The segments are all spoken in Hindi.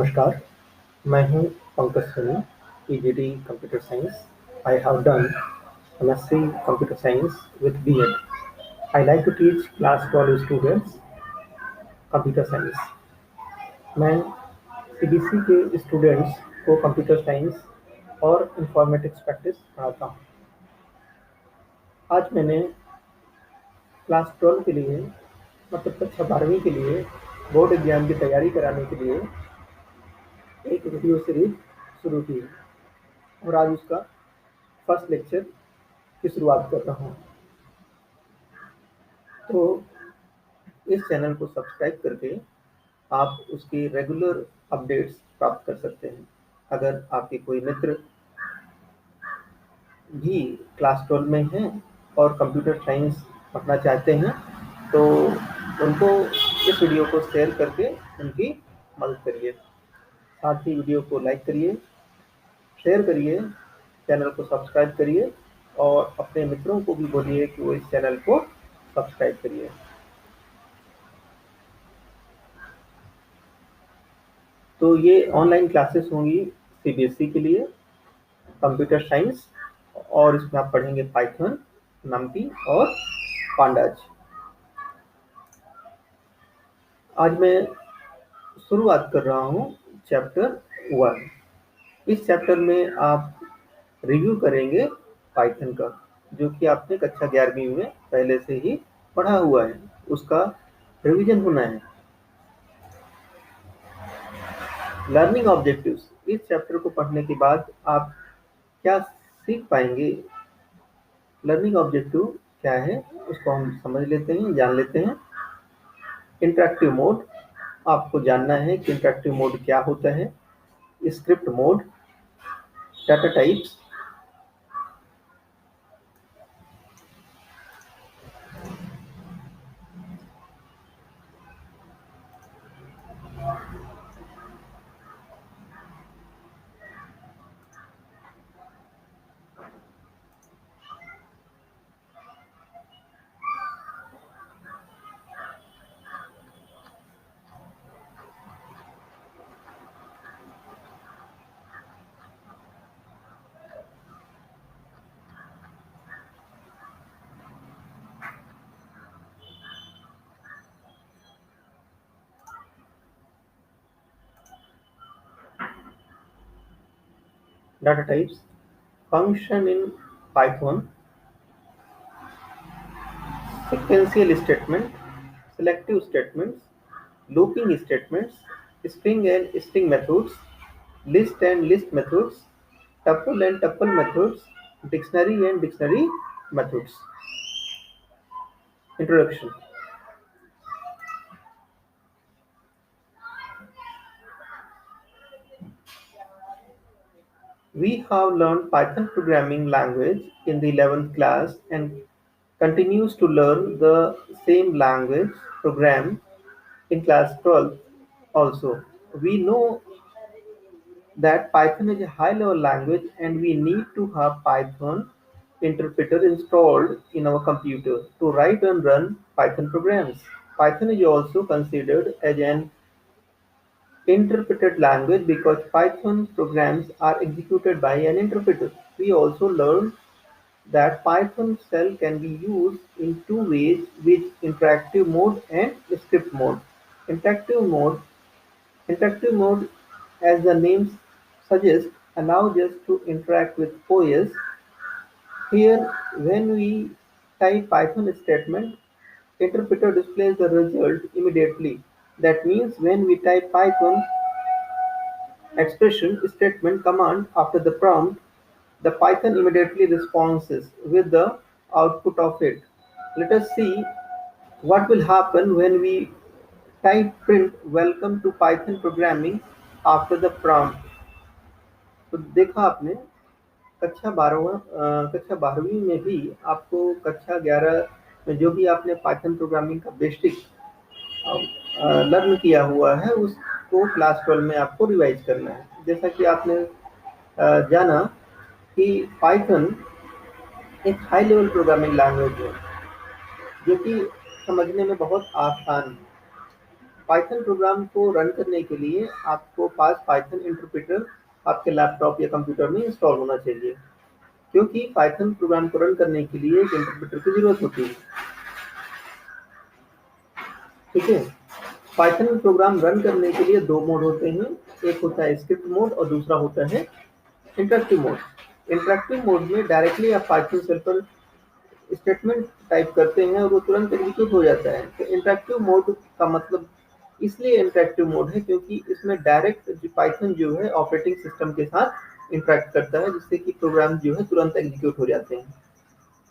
नमस्कार, मैं हूँ Pankaj Soni, PGD computer science. I have done MSc Computer Science with B.Ed. I like to teach class 12 students computer science. मैं सीबीसी के स्टूडेंट्स को कंप्यूटर साइंस और इंफॉर्मेटिक्स प्रैक्टिस पढ़ाता हूँ. आज मैंने क्लास 12 के लिए मतलब कक्षा 12वीं के लिए बोर्ड एग्जाम की तैयारी कराने के लिए एक वीडियो सीरीज शुरू की है और आज उसका फर्स्ट लेक्चर की शुरुआत कर रहा हूँ. तो इस चैनल को सब्सक्राइब करके आप उसकी रेगुलर अपडेट्स प्राप्त कर सकते हैं. अगर आपके कोई मित्र भी क्लास 12 में हैं और कंप्यूटर साइंस पढ़ना चाहते हैं तो उनको इस वीडियो को शेयर करके उनकी मदद करिए. साथ ही वीडियो को लाइक करिए, शेयर करिए, चैनल को सब्सक्राइब करिए और अपने मित्रों को भी बोलिए कि वो इस चैनल को सब्सक्राइब करिए. तो ये ऑनलाइन क्लासेस होंगी सीबीएसई के लिए कंप्यूटर साइंस और इसमें आप पढ़ेंगे पाइथन, नम्पी और पांडाज. आज मैं शुरुआत कर रहा हूँ चैप्टर 1. इस चैप्टर में आप रिव्यू करेंगे पाइथन का, जो कि आपने कक्षा 11वीं में पहले से ही पढ़ा हुआ है. उसका रिवीजन होना है. Learning objectives. इस चैप्टर को पढ़ने के बाद आप क्या सीख पाएंगे, लर्निंग ऑब्जेक्टिव क्या है उसको हम समझ लेते हैं, जान लेते हैं. Interactive mode. आपको जानना है कि इंटरैक्टिव मोड क्या होता है. Script mode, data types, data types, function in Python, sequential statement, selective statements, looping statements, string and string methods, list and list methods, tuple and tuple methods, dictionary and dictionary methods. Introduction. We have learned Python programming language in the 11th class and continues to learn the same language program in class 12 also. We know that Python is a high-level language and we need to have Python interpreter installed in our computer to write and run Python programs. Python is also considered as an interpreted language because Python programs are executed by an interpreter. We also learned that Python shell can be used in two ways, with interactive mode and script mode. Interactive mode Interactive mode, as the name suggests, allows us to interact with OS. Here, when we type Python statement, interpreter displays the result immediately. That means when we type Python expression statement command after the prompt, the Python immediately responds with the output of it. Let us see what will happen when we type print welcome to Python programming after the prompt. तो देखा आपने कक्षा 12वीं में भी आपको कक्षा 11 में जो भी आपने पाइथन प्रोग्रामिंग का बेसिक लर्न किया हुआ है उसको क्लास 12 में आपको रिवाइज करना है. जैसा कि आपने जाना कि पाइथन एक हाई लेवल प्रोग्रामिंग लैंग्वेज है जो कि समझने में बहुत आसान है. पाइथन प्रोग्राम को रन करने के लिए आपको पास पाइथन इंटरप्रेटर आपके लैपटॉप या कंप्यूटर में इंस्टॉल होना चाहिए, क्योंकि पाइथन प्रोग्राम को रन करने के लिए एक इंटरप्रेटर की जरूरत होती है। ठीक है। पाइथन प्रोग्राम रन करने के लिए दो मोड होते हैं, एक होता है स्क्रिप्ट मोड और दूसरा होता है इंटरेक्टिव मोड। इंटरेक्टिव मोड में डायरेक्टली आप पाइथन सेल पर स्टेटमेंट टाइप करते हैं और वो तुरंत एग्जीक्यूट हो जाता है। तो इंटरेक्टिव मोड का मतलब इसलिए इंटरेक्टिव मोड है क्योंकि इसमें डायरेक्ट पाइथन जो है ऑपरेटिंग सिस्टम के साथ इंटरेक्ट करता है, जिससे कि प्रोग्राम जो है तुरंत एग्जीक्यूट हो जाते हैं।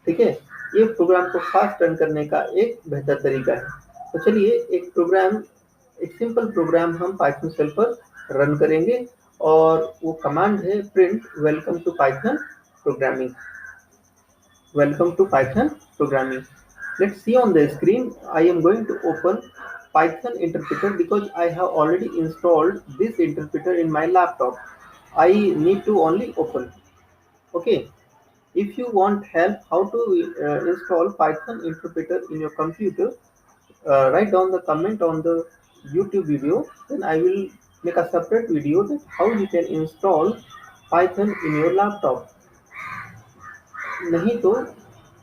ठीक है। ये प्रोग्राम को फास्ट रन करने का एक बेहतर तरीका है। तो चलिए एक सिंपल प्रोग्राम हम पाइथन शेल पर रन करेंगे, और वो कमांड है print welcome to Python programming. Welcome to Python programming. Let's see on the screen. I am going to open Python interpreter because I have already installed this interpreter in my laptop. I need to only open. Okay. If you want help how to install Python interpreter in your computer, write down the comment on the YouTube video. Then I will make a separate video that how you can install Python in your laptop. नहीं तो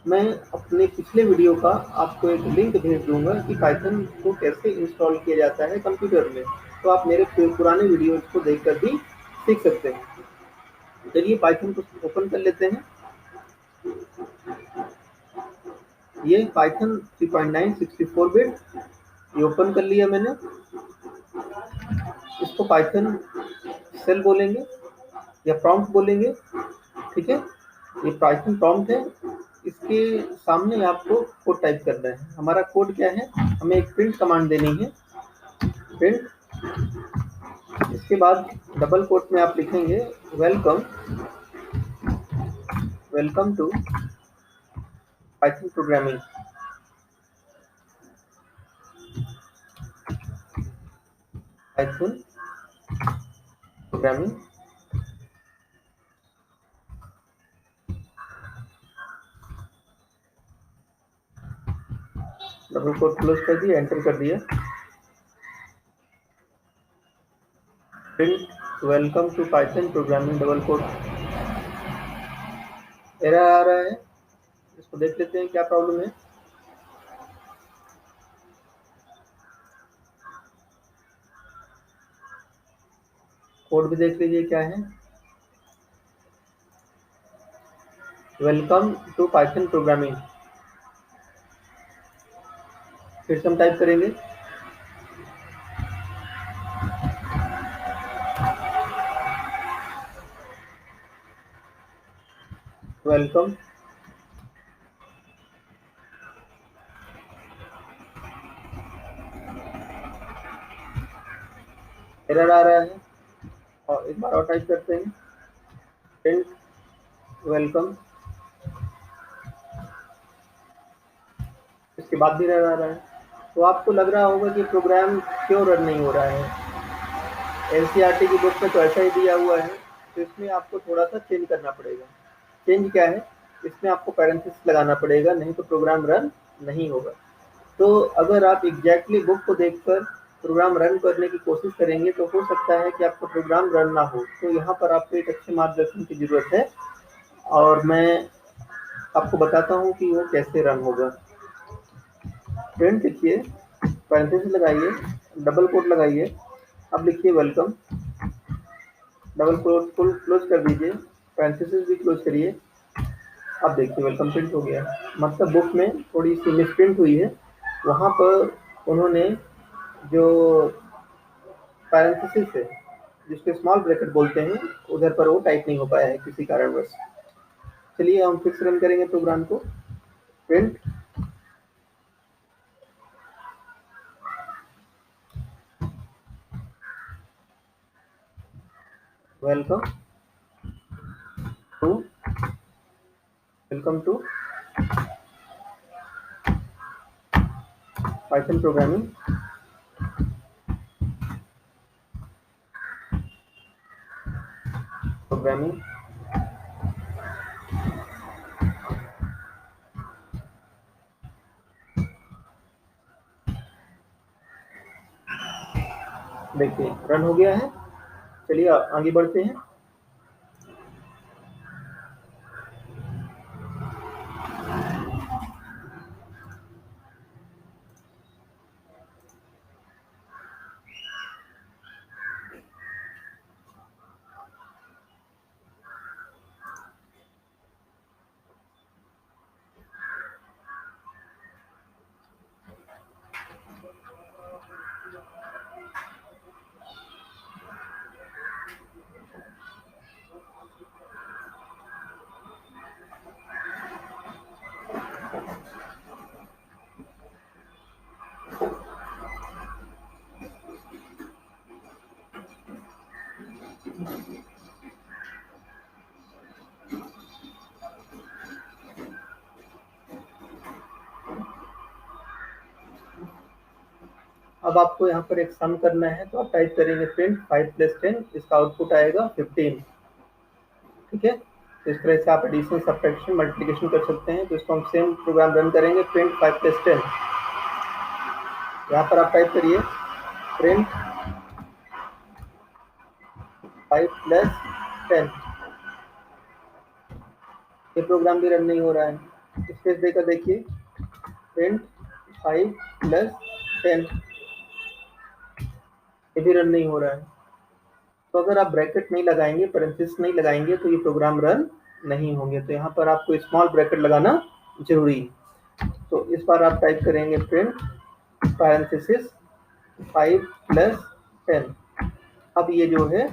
मैं अपने पिछले वीडियो का आपको एक लिंक भेज दूंगा कि पाइथन को कैसे इंस्टॉल किया जाता है कंप्यूटर में, तो आप मेरे पुराने वीडियोज को देखकर भी सीख सकते हैं। चलिए पाइथन को ओपन कर लेते हैं। ये पाइथन 3.9 64 बिट ये ओपन कर लिया मैंने। इसको पाइथन सेल बोलेंगे या प्रॉम्प्ट बोलेंगे। ठीक है। ये पाइथन प्रॉम्प्ट है। इसके सामने आपको कोड टाइप करना है। हमारा कोड क्या है, हमें एक प्रिंट कमांड देनी है, प्रिंट। इसके बाद डबल कोट में आप लिखेंगे welcome welcome to Python programming. Python programming. Double quote close कर दिया, एंटर कर दिया। Print welcome to Python programming double quote. Error आ रहा है, इसको देख लेते हैं क्या प्रॉब्लम है। कोड भी देख लीजिए क्या है। वेलकम टू पाइथन प्रोग्रामिंग, फिर से हम टाइप करेंगे वेलकम एरर आ रहा है, और एक बार और टाइप करते हैं प्रिंट वेलकम। इसके बाद भी एरर आ रहा है। तो आपको लग रहा होगा कि प्रोग्राम क्यों रन नहीं हो रहा है। एनसीईआरटी की बुक में तो ऐसा ही दिया हुआ है, तो इसमें आपको थोड़ा सा चेंज करना पड़ेगा। चेंज क्या है, इसमें आपको पैरेंथेसिस लगाना पड़ेगा, नहीं तो प्रोग्राम रन नहीं होगा। तो अगर आप एग्जैक्टली बुक को देखकर प्रोग्राम रन करने की कोशिश करेंगे तो हो सकता है कि आपका प्रोग्राम रन ना हो। तो यहाँ पर आपको एक अच्छे मार्गदर्शन की जरूरत है, और मैं आपको बताता हूँ कि वो कैसे रन होगा। प्रिंट लिखिए, पैरेंथेसिस लगाइए, डबल कोट लगाइए, अब लिखिए welcome, double quote full close कर दीजिए, पैरेंथेसिस भी क्लोज करिए। अब देखिए वेलकम प्रिंट हो गया। मतलब बुक में थोड़ी सी मिसप्रिंट हुई है, वहाँ पर उन्होंने जो पैरेंथेसिस है जिसके स्मॉल ब्रैकेट बोलते हैं, उधर पर वो टाइप नहीं हो पाया है किसी कारणवश। चलिए हम फिर से रन करेंगे प्रोग्राम को। Print welcome to welcome to Python programming. Programming देखिए रन हो गया है। चलिए आगे बढ़ते हैं। अब आपको यहाँ पर एक सम करना है, तो आप टाइप करेंगे प्रिंट 5 + 10, इसका आउटपुट आएगा 15। ठीक है, तो इस तरह से आप एडिशन, सब्ट्रैक्शन, मल्टीप्लिकेशन कर सकते हैं। तो इसको हम सेम प्रोग्राम रन करेंगे, प्रिंट 5 + 10। यहाँ पर आप टाइप करिए प्रिंट 5 + 10। ये प्रोग्राम भी रन नहीं हो रहा है। स्पेस देकर देखिए, प्रिंट 5 + 10, ये भी रन नहीं हो रहा है। तो अगर आप ब्रैकेट नहीं लगाएंगे, पैरेंथेसिस नहीं लगाएंगे, तो ये प्रोग्राम रन नहीं होंगे। तो यहाँ पर आपको स्मॉल ब्रैकेट लगाना जरूरी है। तो इस बार आप टाइप करेंगे प्रिंट पैरेंथेसिस 5 + 10। अब ये जो है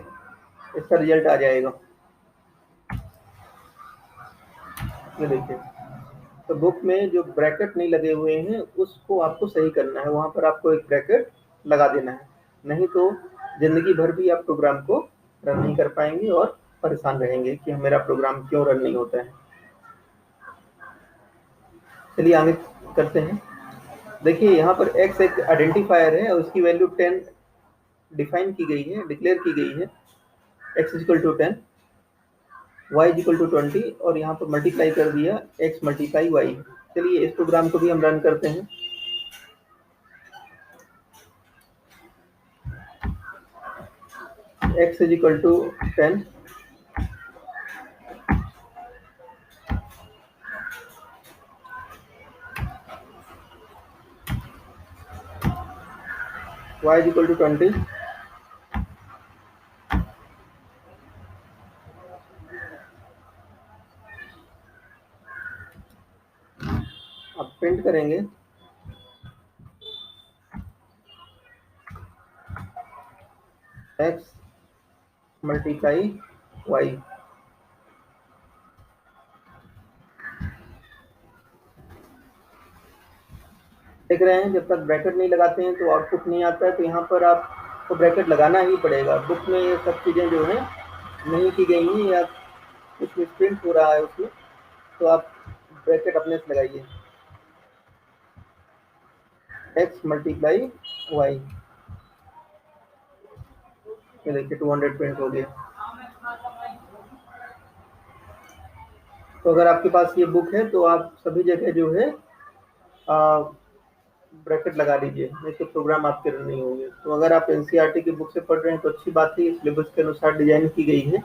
इसका रिजल्ट आ जाएगा, ये देखिए। तो बुक में जो ब्रैकेट नहीं लगे हुए हैं उसको आपको सही करना है, वहां पर आपको एक ब्रैकेट लगा देना है, नहीं तो जिंदगी भर भी आप प्रोग्राम को रन नहीं कर पाएंगे और परेशान रहेंगे कि मेरा प्रोग्राम क्यों रन नहीं होता है। चलिए आगे करते हैं। देखिए यहाँ पर x एक आइडेंटिफायर है और उसकी वैल्यू 10 डिफाइन की गई है, डिक्लेयर की गई है। x = 10, y = 20 और यहाँ पर मल्टीप्लाई कर दिया x × y। चलिए इस प्रोग्राम को भी हम रन करते हैं। x = 10, y = 20, अब प्रिंट करेंगे x × y। देख रहे हैं, जब तक ब्रैकेट नहीं लगाते हैं तो आउटपुट नहीं आता है। तो यहाँ पर आपको ब्रैकेट लगाना ही पड़ेगा। बुक में ये सब चीज़ें जो है नहीं की गई हैं या कुछ मिसप्रिंट हो रहा है उसमें, तो आप ब्रैकेट अपने से लगाइए। x × y, ये देखिए 200 प्रिंट हो गया। तो अगर आपके पास ये बुक है तो आप सभी जगह जो है ब्रैकेट लगा लीजिए, नहीं तो प्रोग्राम आपके रन नहीं होंगे। तो अगर आप एनसीईआरटी की बुक से पढ़ रहे हैं तो अच्छी बात है, सिलेबस के अनुसार डिजाइन की गई है,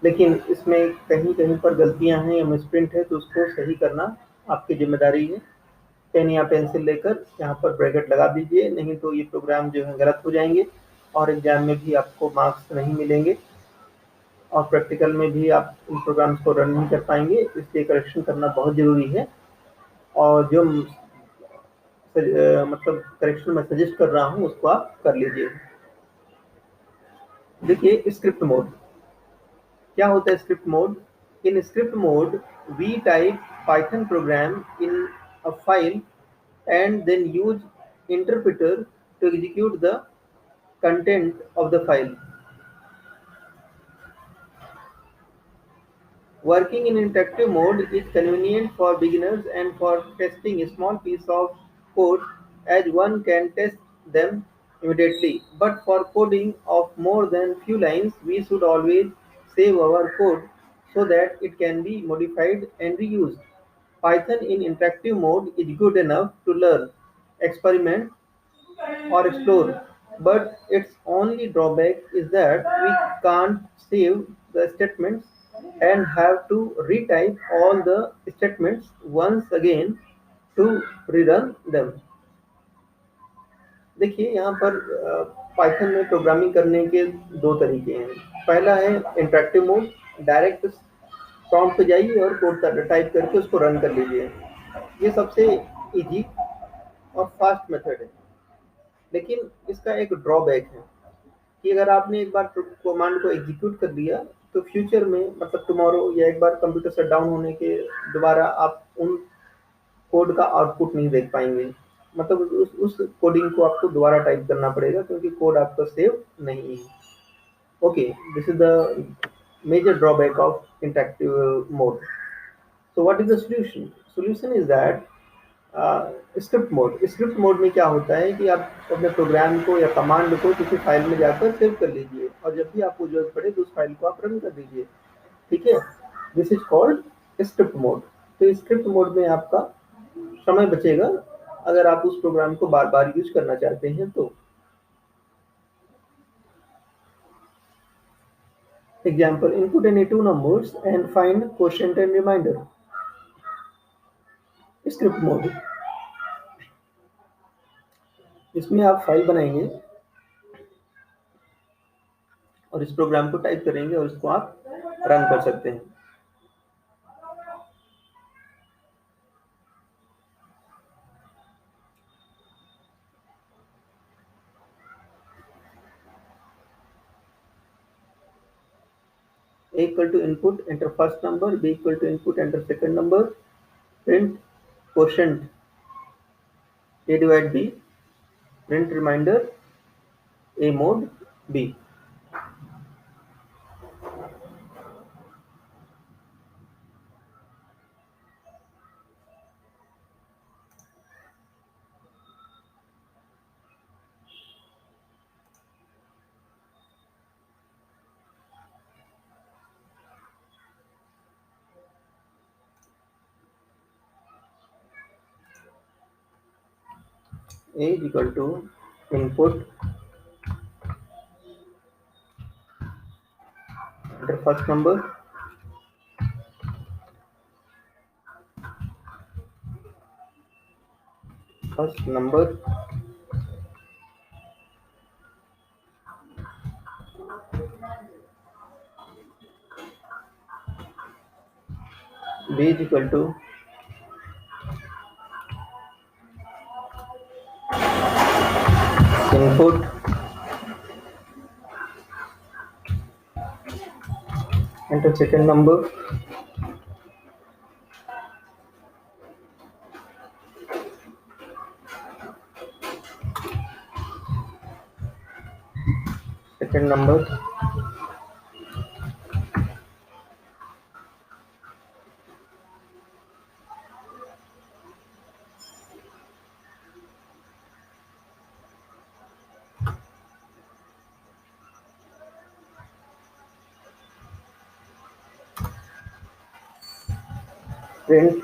लेकिन इसमें कहीं कहीं पर गलतियां हैं या मिसप्रिंट है, तो उसको सही करना आपकी जिम्मेदारी है। पेन या पेंसिल लेकर यहाँ पर ब्रैकेट लगा दीजिए, नहीं तो ये प्रोग्राम जो है गलत हो जाएंगे और एग्जाम में भी आपको मार्क्स नहीं मिलेंगे और प्रैक्टिकल में भी आप इन प्रोग्राम्स को रन नहीं कर पाएंगे। इसलिए करेक्शन करना बहुत ज़रूरी है। और जो मतलब करेक्शन मैं सजेस्ट कर रहा हूँ उसको आप कर लीजिए। देखिए स्क्रिप्ट मोड क्या होता है। Script mode, in script mode we type Python program in a file and then use interpreter to execute the content of the file. Working in interactive mode is convenient for beginners and for testing a small piece of code, as one can test them immediately. But for coding of more than few lines, we should always save our code so that it can be modified and reused. Python in interactive mode is good enough to learn, experiment, or explore. but its only drawback is that we can't save the statements and have to retype all the statements once again to rerun them. देखिए यहाँ पर पाइथन में प्रोग्रामिंग करने के दो तरीके हैं। पहला है इंटरेक्टिव मोड, डायरेक्ट प्रॉम्प्ट पे जाइए और कोड टाइप करके उसको रन कर लीजिए। ये सबसे इजी और फास्ट मेथड है, लेकिन इसका एक ड्रॉबैक है कि अगर आपने एक बार कमांड को एग्जीक्यूट कर दिया तो फ्यूचर में मतलब टुमारो या एक बार कंप्यूटर शट डाउन होने के दोबारा आप उन कोड का आउटपुट नहीं देख पाएंगे। मतलब उस कोडिंग को आपको दोबारा टाइप करना पड़ेगा क्योंकि कोड आपका सेव नहीं है। Okay, this is the major drawback of interactive mode. So what is the solution? Solution is that script mode में क्या होता है कि आप अपने प्रोग्राम को या कमांड को किसी फाइल में जाकर सेव कर लीजिए और जब भी आपको जरूरत पड़े तो उस फाइल को आप रन कर दीजिए। ठीक है, this is called script mode. तो स्क्रिप्ट मोड में आपका समय बचेगा अगर आप उस प्रोग्राम को बार बार यूज करना चाहते हैं तो। Example, input any two numbers and find quotient and remainder. Script mode, इसमें आप फाइल बनाएंगे और इस प्रोग्राम को टाइप करेंगे और इसको आप रन कर सकते हैं। A equal to input, enter first number. B equal to input, enter second number. Print quotient A divide B. Print reminder A mod B. A is equal to input, enter first number. First number. B is equal to input, enter second number. Second number. Print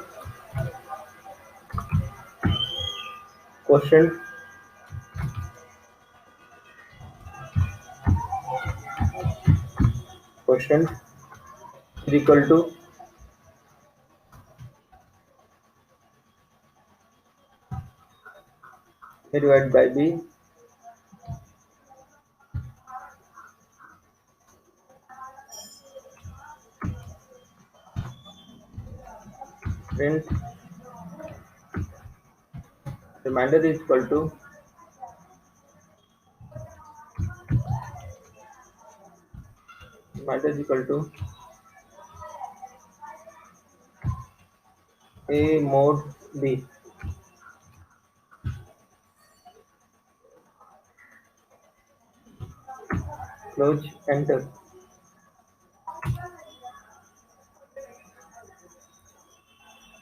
quotient is equal to A divided by B. Print reminder is equal to A mod B. Close, enter.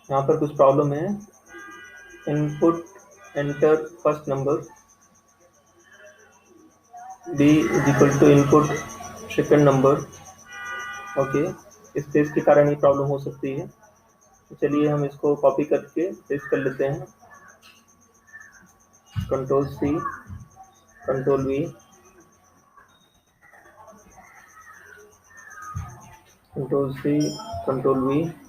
यहाँ पर कुछ प्रॉब्लम है। Input, enter first number. B is equal to input second number. Okay, space के कारण ये प्रॉब्लम हो सकती है। तो चलिए हम इसको कॉपी करके पेस्ट कर लेते हैं। Control C, Control V, Control C, Control V.